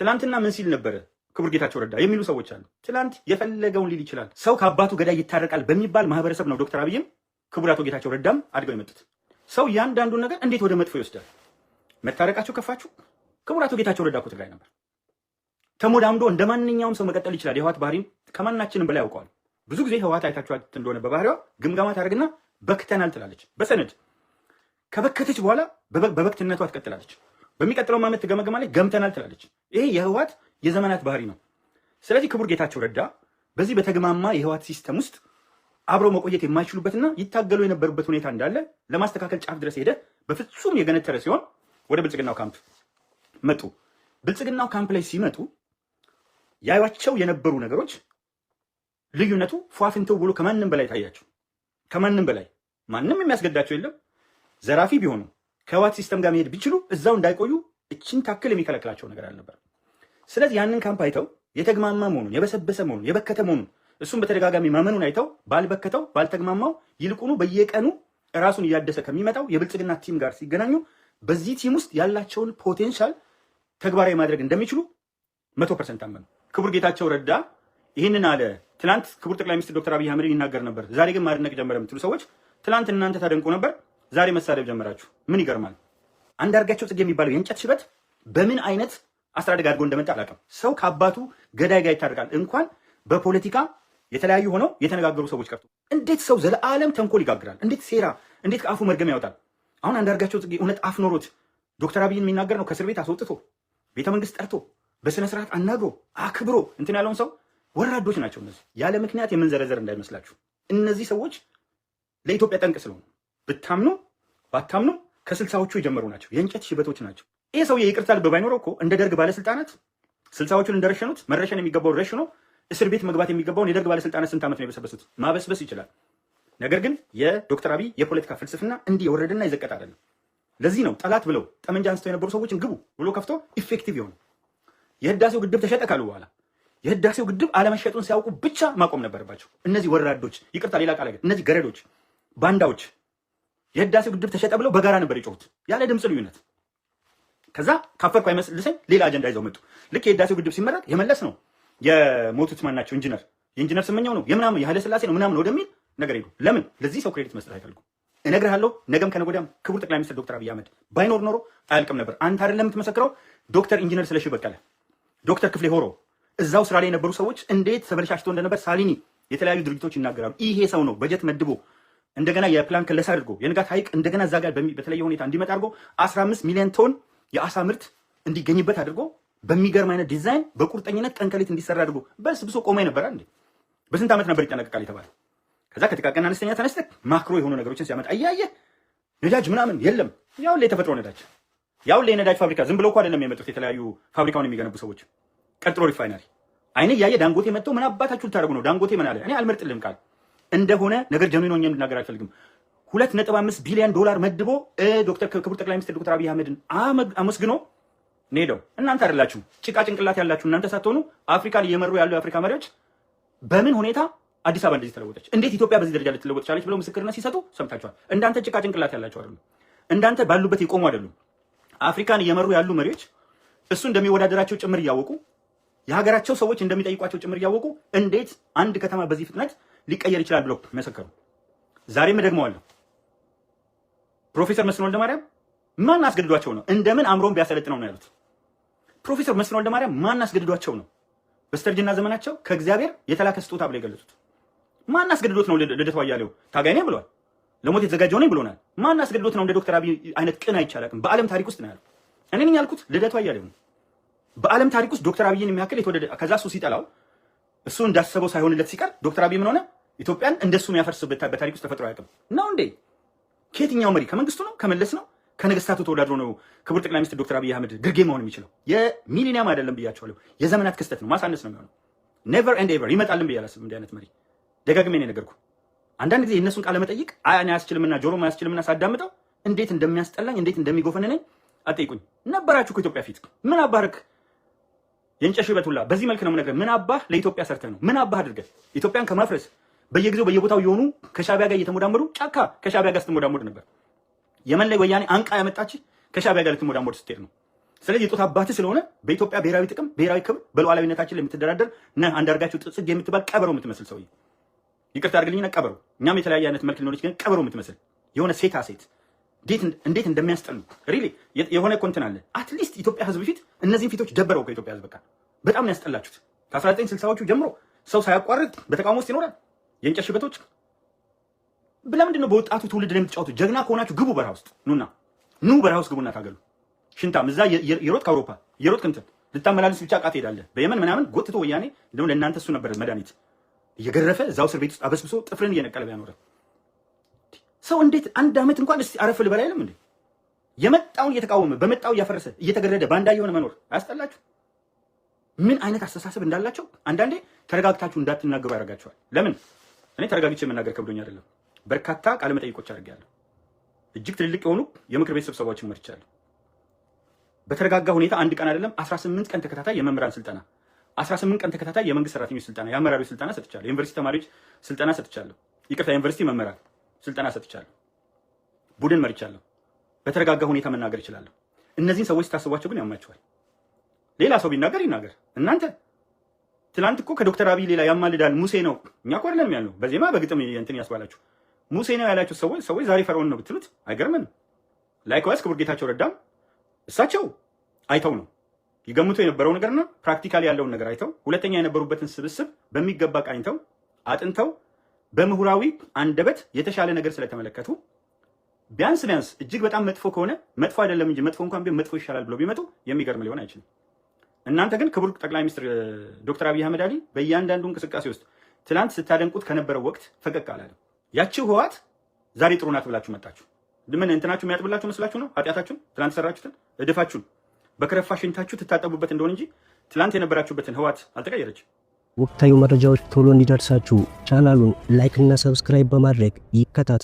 ትላንትና ምን ሲል ነበረ ክቡር ጌታቸው ረዳ የሚሉ ሰዎች አሉ። ትላንት የፈለገውን ሊል ይችላል። ሰው ከአባቱ ገዳይ ይታረቃል በሚባል ማህበረሰብ ነው ዶክተር አብይም ክቡር አቶ ጌታቸው ረዳም አድገው የመጡት። ሰው ያንዳንዱን ነገር እንዴት ወደ መጥፎ ይወስዳል? መታረቃቸው ከፋችሁ? ክቡር አቶ ጌታቸው ረዳ እኮ ትግራይ ነበር። ተሞዳምዶ እንደ ማንኛውም ሰው መቀጠል ይችላል። የህወሓት ባህሪም ከማናችንም በላይ ያውቀዋል። ብዙ ጊዜ ህወሓት አይታችኋት እንደሆነ በባህሪዋ ግምገማ ታደርግና በክተናል ትላለች። በሰነድ ከበከተች በኋላ በበክትነቷ ትቀጥላለች። በሚቀጥለው ዓመት ትገመገማለች፣ ገምተናል ትላለች። ይሄ የህወሓት የዘመናት ባህሪ ነው። ስለዚህ ክቡር ጌታቸው ረዳ በዚህ በተግማማ የህወሓት ሲስተም ውስጥ አብረው መቆየት የማይችሉበትና ይታገሉ የነበሩበት ሁኔታ እንዳለ ለማስተካከል ጫፍ ድረስ ሄደ። በፍጹም የገነተረ ሲሆን ወደ ብልጽግናው ካምፕ መጡ። ብልጽግናው ካምፕ ላይ ሲመጡ ያዩዋቸው የነበሩ ነገሮች ልዩነቱ ፏፍንተው ብሎ ከማንም በላይ ታያቸው። ከማንም በላይ ማንም የሚያስገዳቸው የለም። ዘራፊ ቢሆኑ ከህወሓት ሲስተም ጋር መሄድ ቢችሉ እዛው እንዳይቆዩ እችን ታክል የሚከለክላቸው ነገር አልነበር። ስለዚህ ያንን ካምፕ አይተው የተግማማ መሆኑን የበሰበሰ መሆኑን የበከተ መሆኑን እሱም በተደጋጋሚ ማመኑን አይተው ባልበከተው ባልተግማማው ይልቁኑ በየቀኑ ራሱን እያደሰ ከሚመጣው የብልጽግና ቲም ጋር ሲገናኙ በዚህ ቲም ውስጥ ያላቸውን ፖቴንሻል ተግባራዊ ማድረግ እንደሚችሉ 100% አመኑ። ክቡር ጌታቸው ረዳ ይህንን አለ። ትላንት ክቡር ጠቅላይ ሚኒስትር ዶክተር አብይ አህመድ ይናገር ነበር፣ ዛሬ ግን ማድነቅ ጀመረ የምትሉ ሰዎች ትላንት እናንተ ታደንቁ ነበር፣ ዛሬ መሳደብ ጀመራችሁ። ምን ይገርማል? አንዳርጋቸው ጽጌ የሚባለው የእንጨት ሽበት በምን አይነት አስተዳደግ አድርጎ እንደመጣ አላውቅም። ሰው ከአባቱ ገዳይ ጋር ይታረቃል። እንኳን በፖለቲካ የተለያዩ ሆነው የተነጋገሩ ሰዎች ቀርቶ እንዴት ሰው ዘለዓለም ተንኮል ይጋግራል? እንዴት ሴራ፣ እንዴት ከአፉ መርገም ያወጣል? አሁን አንዳርጋቸው ጽጌ እውነት አፍ ኖሮት ዶክተር አብይን የሚናገር ነው ከእስር ቤት አስወጥቶ ቤተ መንግስት ጠርቶ በስነ ስርዓት አናግሮ አክብሮ እንትን ያለውን ሰው ወራዶች ናቸው እነዚህ። ያለ ምክንያት የምንዘረዘር እንዳይመስላችሁ። እነዚህ ሰዎች ለኢትዮጵያ ጠንቅ ስለሆኑ ብታምኑ ባታምኑ ከስልሳዎቹ የጀመሩ ናቸው። የእንጨት ሽበቶች ናቸው። ይሄ ሰውዬ ይቅርታ ልብ ባይኖረው እኮ እንደ ደርግ ባለስልጣናት ስልሳዎቹን እንደረሸኑት መረሸን የሚገባውን ረሽኖ እስር ቤት መግባት የሚገባውን የደርግ ባለስልጣናት ስንት ዓመት ነው የበሰበሱት? ማበስበስ ይችላል። ነገር ግን የዶክተር አብይ የፖለቲካ ፍልስፍና እንዲህ የወረደና የዘቀጠ አይደለም። ለዚህ ነው ጠላት ብለው ጠመንጃ አንስተው የነበሩ ሰዎችን ግቡ ብሎ ከፍቶ ኢፌክቲቭ የሆኑ የህዳሴው ግድብ ተሸጠ ካሉ በኋላ የህዳሴው ግድብ አለመሸጡን ሲያውቁ ብቻ ማቆም ነበረባቸው። እነዚህ ወራዶች፣ ይቅርታ ሌላ ቃል፣ እነዚህ ገረዶች፣ ባንዳዎች የህዳሴው ግድብ ተሸጠ ብለው በጋራ ነበር የጮሁት ያለ ድምፅ ልዩነት። ከዛ ካፈርኩ አይመስልሰኝ ሌላ አጀንዳ ይዘው መጡ። ልክ የህዳሴው ግድብ ሲመረጥ የመለስ ነው የሞቱት ማናቸው የኢንጂነር ስመኛው ነው የምናምን የኃይለ ሥላሴ ነው ምናምን ወደሚል ነገር ሄዱ። ለምን? ለዚህ ሰው ክሬዲት መስጠት አይፈልጉም። እነግርሃለሁ፣ ነገም ከነገ ወዲያም ክቡር ጠቅላይ ሚኒስትር ዶክተር አብይ አህመድ ባይኖር ኖሮ አያልቅም ነበር። አንተ አይደለም የምትመሰክረው፣ ዶክተር ኢንጂነር ስለሺ በቀለ፣ ዶክተር ክፍሌ ሆሮ እዛው ስራ ላይ የነበሩ ሰዎች እንዴት ተበለሻሽቶ እንደነበር ሳሊኒ፣ የተለያዩ ድርጅቶች ይናገራሉ። ይሄ ሰው ነው በጀት መድቦ እንደገና የፕላን ክለሳ አድርጎ የንጋት ሐይቅ እንደገና እዛ ጋር በተለየ ሁኔታ እንዲመጣ አድርጎ 15 ሚሊዮን ቶን የአሳ ምርት እንዲገኝበት አድርጎ በሚገርም አይነት ዲዛይን በቁርጠኝነት ቀን ከሌት እንዲሰራ አድርጎ በስብሶ ቆሞ ነበር እንዴ። በስንት ዓመት ነበር ይጠናቀቃል የተባለ? ከዛ ከጥቃቅንና አነስተኛ ተነስተህ ማክሮ የሆኑ ነገሮችን ሲያመጣ እያየህ ነዳጅ ምናምን የለም። ያው ላይ የተፈጥሮ ነዳጅ ያው ላይ የነዳጅ ፋብሪካ ዝም ብለው እኮ አይደለም የመጡት የተለያዩ ፋብሪካውን የሚገነቡ ሰዎች። ቀጥሎ ሪፋይነሪ አይኔ እያየ ዳንጎቴ መጥቶ ምን አባታችሁ ልታደርጉ ነው? ዳንጎቴ ምን አለ? እኔ አልመርጥልም ቃል እንደሆነ ነገር ጀኑን ነው እንድናገር አልፈልግም። 2.5 ቢሊዮን ዶላር መድቦ ክቡር ጠቅላይ ሚኒስትር ዶክተር አብይ አህመድን አመስግኖ ኔዶ እናንተ አይደላችሁ ጭቃ ጭንቅላት ያላችሁ እናንተ ሳትሆኑ አፍሪካን እየመሩ ያሉ የአፍሪካ መሪዎች በምን ሁኔታ አዲስ አበባ እንደዚህ ተለወጠች፣ እንዴት ኢትዮጵያ በዚህ ደረጃ ልትለወጥ ቻለች ብለው ምስክርነት ሲሰጡ ሰምታችኋል። እንዳንተ ጭቃ ጭንቅላት ያላችሁ አይደሉም። እንዳንተ ባሉበት የቆሙ አይደሉም። አፍሪካን እየመሩ ያሉ መሪዎች እሱ እንደሚወዳደራቸው ጭምር እያወቁ የሀገራቸው ሰዎች እንደሚጠይቋቸው ጭምር እያወቁ እንዴት አንድ ከተማ በዚህ ፍጥነት ሊቀየር ይችላል ብለው መሰከሩ። ዛሬም ደግመዋለሁ። ፕሮፌሰር መስፍን ወልደማርያም ማን አስገድዷቸው ነው? እንደምን አምሮን ቢያሰለጥነው ነው ያሉት። ፕሮፌሰር መስፍን ወልደማርያም ማን አስገድዷቸው ነው በስተርጅና ዘመናቸው ከእግዚአብሔር የተላከ ስጦታ ብለው የገለጹት? ማን አስገድዶት ነው? ልደቱ አያሌው ታጋይ ነኝ ብሏል። ለሞት የተዘጋጀው ነኝ ብሎናል። ማን አስገድዶት ነው? እንደ ዶክተር አብይ አይነት ቅን አይቻላቅም በዓለም ታሪክ ውስጥ ነው ያለው። እኔ ነኝ ያልኩት ልደቱ አያሌው ነው። በዓለም ታሪክ ውስጥ ዶክተር አብይን የሚያክል የተወደደ ከዛ እሱ ሲጠላው እሱ እንዳሰበው ሳይሆንለት ሲቀር ዶክተር አብይ ምን ሆነ? ኢትዮጵያን እንደሱ የሚያፈርስበት በታሪክ ውስጥ ተፈጥሮ አያውቅም ነው እንዴ? ከየትኛው መሪ? ከመንግስቱ ነው? ከመለስ ነው? ከነገስታቱ ተወዳድሮ ነው ክቡር ጠቅላይ ሚኒስትር ዶክተር አብይ አህመድ ግርጌ መሆን የሚችለው? የሚሊኒየም አይደለም ብያቸዋለሁ። የዘመናት ክስተት ነው። ማሳነስ ነው የሚሆነው። ኔቨር ኤንድ ኤቨር ይመጣልን ብዬ አላስብም። እንዲህ አይነት መሪ ደጋግሜ ነው የነገርኩህ። አንዳንድ ጊዜ የእነሱን ቃለ መጠይቅ እኔ አያስችልምና ጆሮ አያስችልምና ሳዳምጠው እንዴት እንደሚያስጠላኝ እንዴት እንደሚጎፈንነኝ አጠይቁኝ። ነበራችሁ ከኢትዮጵያ ፊት ምን አባርክ የእንጨት ሽበት ሁላ በዚህ መልክ ነው የምነግርህ። ምን አባህ ለኢትዮጵያ ሰርተህ ነው? ምን አባህ አድርገህ ኢትዮጵያን ከማፍረስ በየጊዜው በየቦታው የሆኑ ከሻቢያ ጋር እየተሞዳመዱ ጫካ ከሻቢያ ጋር ስትሞዳመድ ነበር። የመን ላይ ወያኔ አንቃ ያመጣች ከሻቢያ ጋር ልትሞዳመድ ስትሄድ ነው። ስለዚህ የጦት አባትህ ስለሆነ በኢትዮጵያ ብሔራዊ ጥቅም፣ ብሔራዊ ክብር፣ በሉዓላዊነታችን ላይ የምትደራደር ነህ። አንዳርጋቸው ጽጌ የምትባል ቀበሮ የምትመስል ሰውዬ፣ ይቅርታ አድርግልኝና ቀበሮ። እኛም የተለያየ አይነት መልክ ሊኖረች፣ ግን ቀበሮ የምትመስል የሆነ ሴታ ሴት እንዴት እንደሚያስጠሉ ሪሊ የሆነ ኮንትን አለ። አትሊስት ኢትዮጵያ ህዝብ ፊት እነዚህን ፊቶች ደበረው ከኢትዮጵያ ህዝብ በቃ በጣም ነው ያስጠላችሁት። ከ1960ዎቹ ጀምሮ ሰው ሳያቋርጥ በተቃውሞ ውስጥ ይኖራል። የእንጨት ሽበቶች ለምንድን ነው በወጣቱ ትውልድ ላይ የምትጫወቱት? ጀግና ከሆናችሁ ግቡ በረሃ ውስጥ ኑ በረሃ ውስጥ ግቡና ታገሉ። ሽንታም እዛ የሮጥ ከአውሮፓ የሮጥ ክንትን ልታመላልስ ብቻ ቃት ሄዳለህ። በየመን ምናምን ጎትቶ ወያኔ እንደውም ለእናንተ እሱ ነበር መድኃኒት እየገረፈ እዛው እስር ቤት ውስጥ አበስብሶ ጥፍርን እየነቀለ ያኖረ ሰው እንዴት አንድ ዓመት እንኳን እስቲ አረፍ ልበል አይልም እንዴ? የመጣውን እየተቃወመ በመጣው እያፈረሰ እየተገረደ ባንዳ የሆነ መኖር አያስጠላችሁ? ምን አይነት አስተሳሰብ እንዳላቸው አንዳንዴ ተረጋግታችሁ እንዳትናገሩ ያደርጋቸዋል። ለምን እኔ ተረጋግቼ መናገር ከብዶኝ አይደለም። በርካታ ቃለ መጠይቆች አድርጌያለሁ። እጅግ ትልልቅ የሆኑ የምክር ቤት ስብሰባዎችን መርቻለሁ። በተረጋጋ ሁኔታ አንድ ቀን አይደለም 18 ቀን ተከታታይ የመምህራን ስልጠና፣ 18 ቀን ተከታታይ የመንግስት ሰራተኞች ስልጠና፣ የአመራሮች ስልጠና ሰጥቻለሁ። የዩኒቨርሲቲ ተማሪዎች ስልጠና ሰጥቻለሁ። ይቅርታ የዩኒቨርሲቲ መምህራን ስልጠና ሰጥቻለሁ። ቡድን መርቻለሁ። በተረጋጋ ሁኔታ መናገር እችላለሁ። እነዚህን ሰዎች ስታስቧቸው ግን ያማቸዋል። ሌላ ሰው ቢናገር ይናገር። እናንተ ትላንት እኮ ከዶክተር አብይ ሌላ ያማልዳል ሙሴ ነው እኛ እኮ አይደለም ያልነው። በዜማ በግጥም እንትን ያስባላችሁ ሙሴ ነው ያላችሁ ሰዎች ዛሬ ፈርዖን ነው ብትሉት አይገርምም። ላይክዋይስ ክቡር ጌታቸው ረዳም እሳቸው አይተው ነው ይገምቱ የነበረው ነገርና ፕራክቲካሊ ያለውን ነገር አይተው፣ ሁለተኛ የነበሩበትን ስብስብ በሚገባ ቃኝተው አጥንተው በምሁራዊ አንደበት የተሻለ ነገር ስለተመለከቱ ቢያንስ እጅግ በጣም መጥፎ ከሆነ መጥፎ አይደለም እንጂ መጥፎ እንኳን ቢሆን መጥፎ ይሻላል ብሎ ቢመጡ የሚገርም ሊሆን አይችልም። እናንተ ግን ክቡር ጠቅላይ ሚኒስትር ዶክተር አብይ አህመድ አሊ በእያንዳንዱ እንቅስቃሴ ውስጥ ትናንት ስታደንቁት ከነበረው ወቅት ፈቀቅ አላለም። ያቺው ህወሓት ዛሬ ጥሩ ናት ብላችሁ መጣችሁ። ምን እንትናችሁ የሚያጥብላችሁ መስላችሁ ነው? ኃጢአታችሁን ትናንት ሰራችሁትን እድፋችሁን በከረፋ ሽንታችሁ ትታጠቡበት እንደሆነ እንጂ ትናንት የነበራችሁበትን ህወሓት አልተቀየረችም። ወቅታዊ መረጃዎች ቶሎ እንዲደርሳችሁ ቻናሉን ላይክ እና ሰብስክራይብ በማድረግ ይከታተሉ።